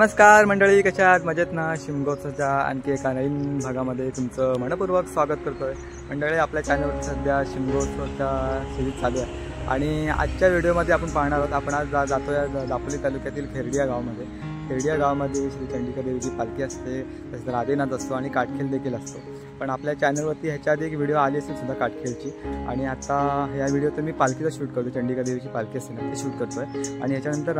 नमस्कार मंडळी, कशा आहात? मजेत ना? शिमगोत्सवच्या आणखी एका नवीन भागामध्ये तुमचं मनपूर्वक स्वागत करतोय. मंडळी, आपल्या चॅनलवरती सध्या शिमगोत्सवच्या सिरीज चालू आहे आणि आजच्या व्हिडिओमध्ये आपण पाहणार आहोत. आपण आज जातोय दापोली तालुक्यातील खेरडिया गावामध्ये. खेरडिया गावामध्ये श्री चंडिका देवीची पालखी असते, तसेच राधेनाथ असतो आणि काटखेल देखील असतो. पण आपल्या चॅनलवरती ह्याच्या आधी एक व्हिडिओ आली असेल सुद्धा काटखेलची, आणि आता ह्या व्हिडिओत मी पालखीचा शूट करतो. चंडिका देवीची पालखी असते ना, ते शूट करतो आहे. आणि ह्याच्यानंतर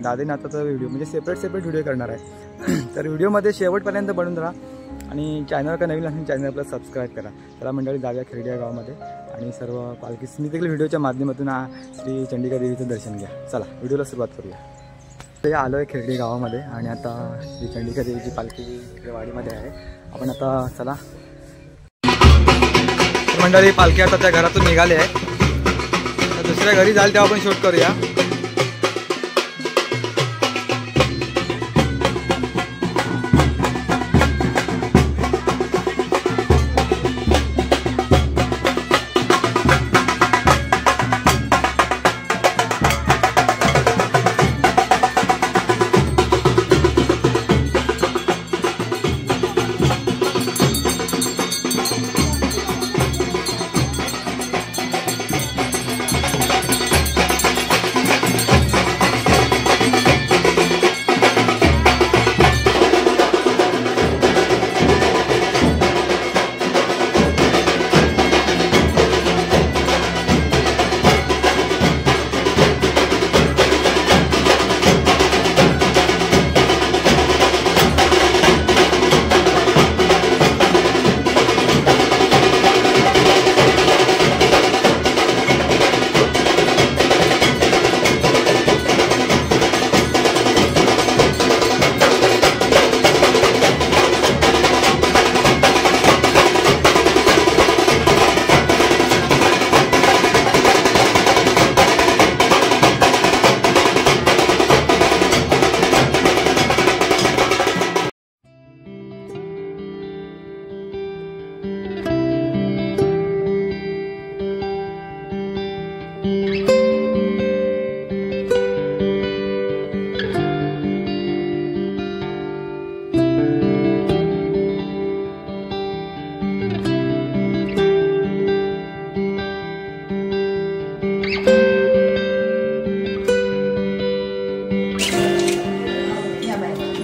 राधेनाथाचा व्हिडिओ म्हणजे सेपरेट व्हिडिओ करणार आहे. तर व्हिडिओमध्ये शेवटपर्यंत बनून राहा आणि चॅनल का नवीन असेल चॅनल आपला सबस्क्राईब करा. त्याला मंडळी जाऊया खेरडिया गावामध्ये आणि सर्व पालखी मी देखील व्हिडिओच्या माध्यमातून श्री चंडिका देवीचं दर्शन घ्या. चला व्हिडिओला सुरुवात करूया. ते आलो आहे खेरडी गावामध्ये आणि आता श्री चंडिका देवीची पालखी इकडे वाडीमध्ये आहे. आपण आता चला मंडळी, पालखी आता त्या घरातून निघाली आहे. तर दुसऱ्या घरी जाईल तेव्हा आपण शूट करूया.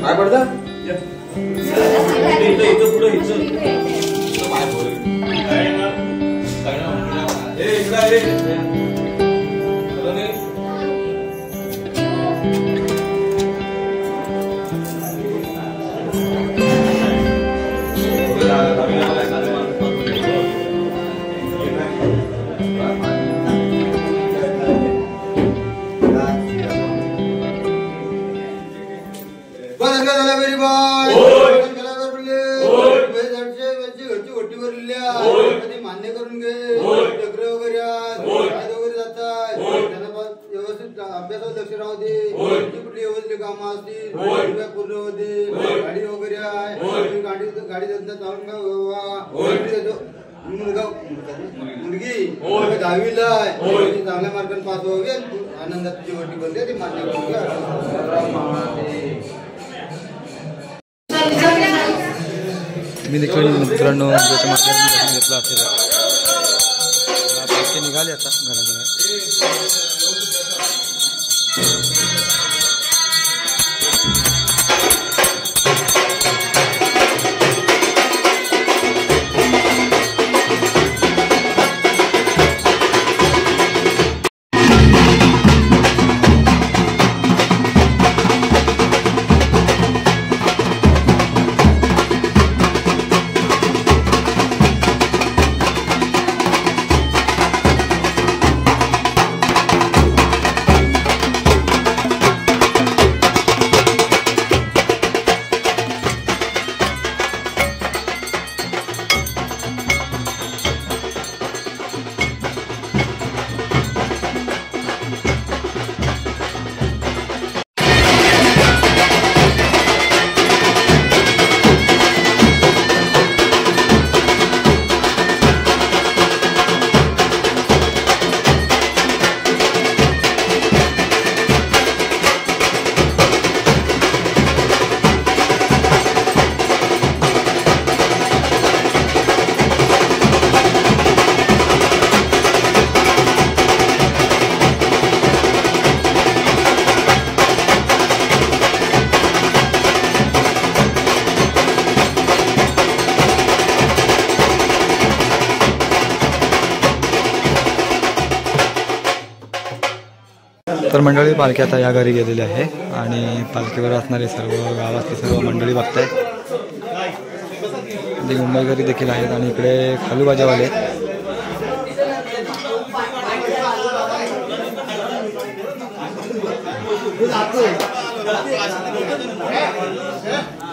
काय पडतं? मान्य करून घे. चक्र वगैरे वगैरे जातात, व्यवस्थित अभ्यासावर लक्ष राहू दे. कुठली व्यवस्थित कामं असतील पूर्ण होते. गाडी वगैरे आहे, गाडी मुलगी 10वीला आहे, चांगल्या मार्गाने पास वगैरे आनंदात तुझी गोष्टी बनते ती मान्य करून घ्या. मी देखील मित्रांनो व्हिडिओच्या माध्यमातून घेतला असेल. पैसे निघाले आता घराकडे. तर मंडळी पालखी आता या घरी गेलेली आहे आणि पालखीवर असणारे सर्व गावातली सर्व मंडळी बघताय. मुंबईकरी देखील आहेत आणि इकडे खालूबाजावाले.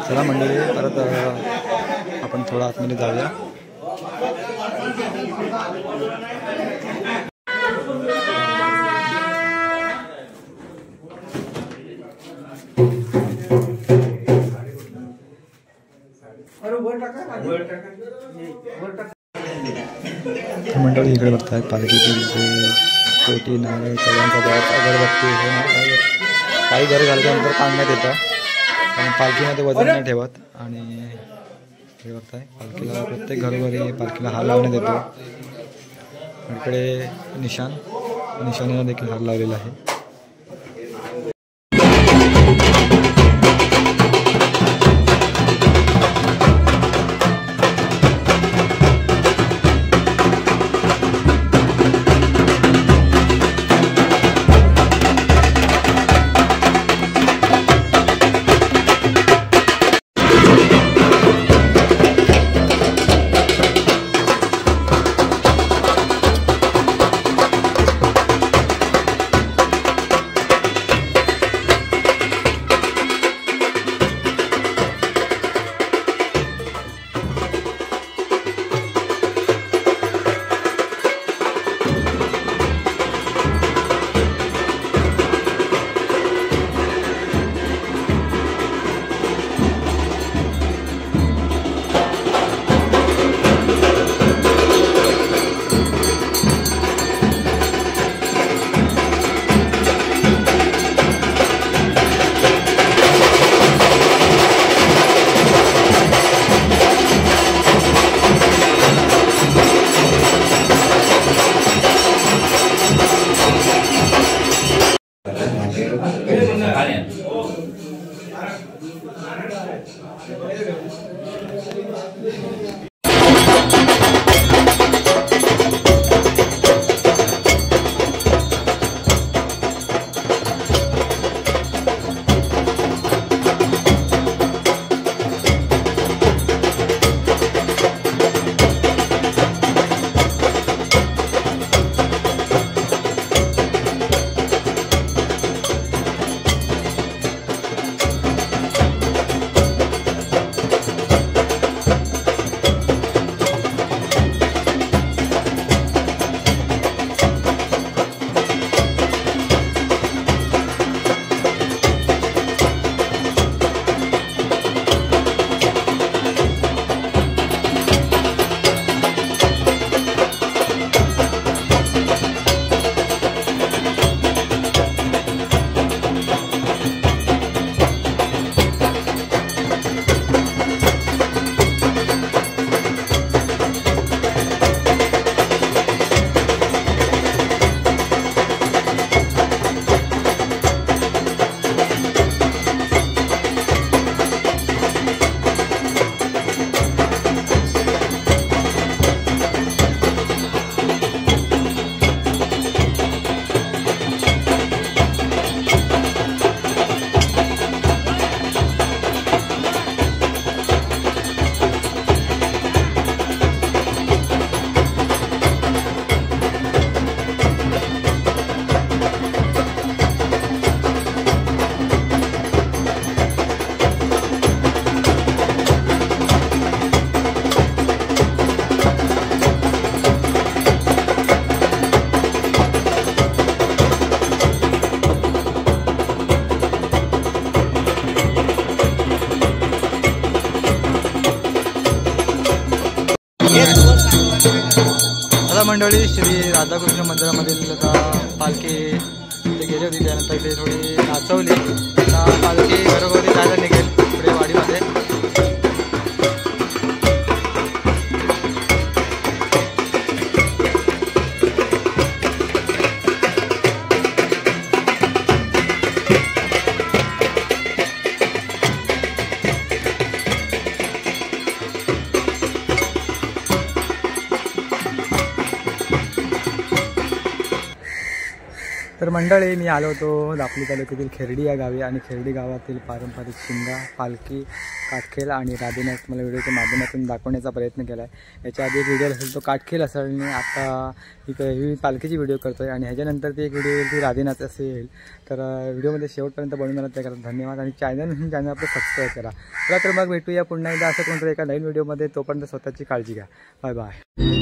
चला मंडळी परत आपण थोडा आतमध्ये जाऊया. मंडळी इकडे बघतायत पालखीची पेटी, नारळ, कळ्यांचा दात, अगरबत्ती हे काही घरी घालल्यानंतर काढण्यात येतं आणि पालखीमध्ये वजन नाही ठेवत. आणि हे बघताय पालखीला प्रत्येक घरोघरी पालखीला हार लावण्यात येतो. इकडे निशाणीला देखील हार लावलेला आहे. मंडळी श्री राधाकृष्ण मंदिरामधील आता पालखी इथे गेली होती, त्यानंतर इथे थोडी नाचवली. आता पालखी घरोघरी जायला निघेल पुढे वाडीमध्ये. तर तर मंडळी मी आलो होतो दापोली तालुक्यातील खेर्डी या गावी आणि खेर्डी गावातील पारंपरिक शिमगा, पालखी, काटखेल आणि राधेनाच मला व्हिडिओच्या माध्यमातून दाखवण्याचा प्रयत्न केला आहे। याच्या आधी एक व्हिडिओ असेल तो काटखेल असेल आणि आता ही पालखीची व्हिडिओ करतो आहे आणि ह्याच्यानंतर ती एक व्हिडिओ येईल ती राधेनाच असेल। तर व्हिडिओमध्ये शेवटपर्यंत बनवून मला त्याकरता धन्यवाद आणि चॅनल आपलं सबस्क्राईब करा। चला तर मग भेटूया पुन्हा एकदा असं कोणतरी एका नवीन व्हिडिओमध्ये। तोपर्यंत स्वतःची काळजी घ्या। Bye bye.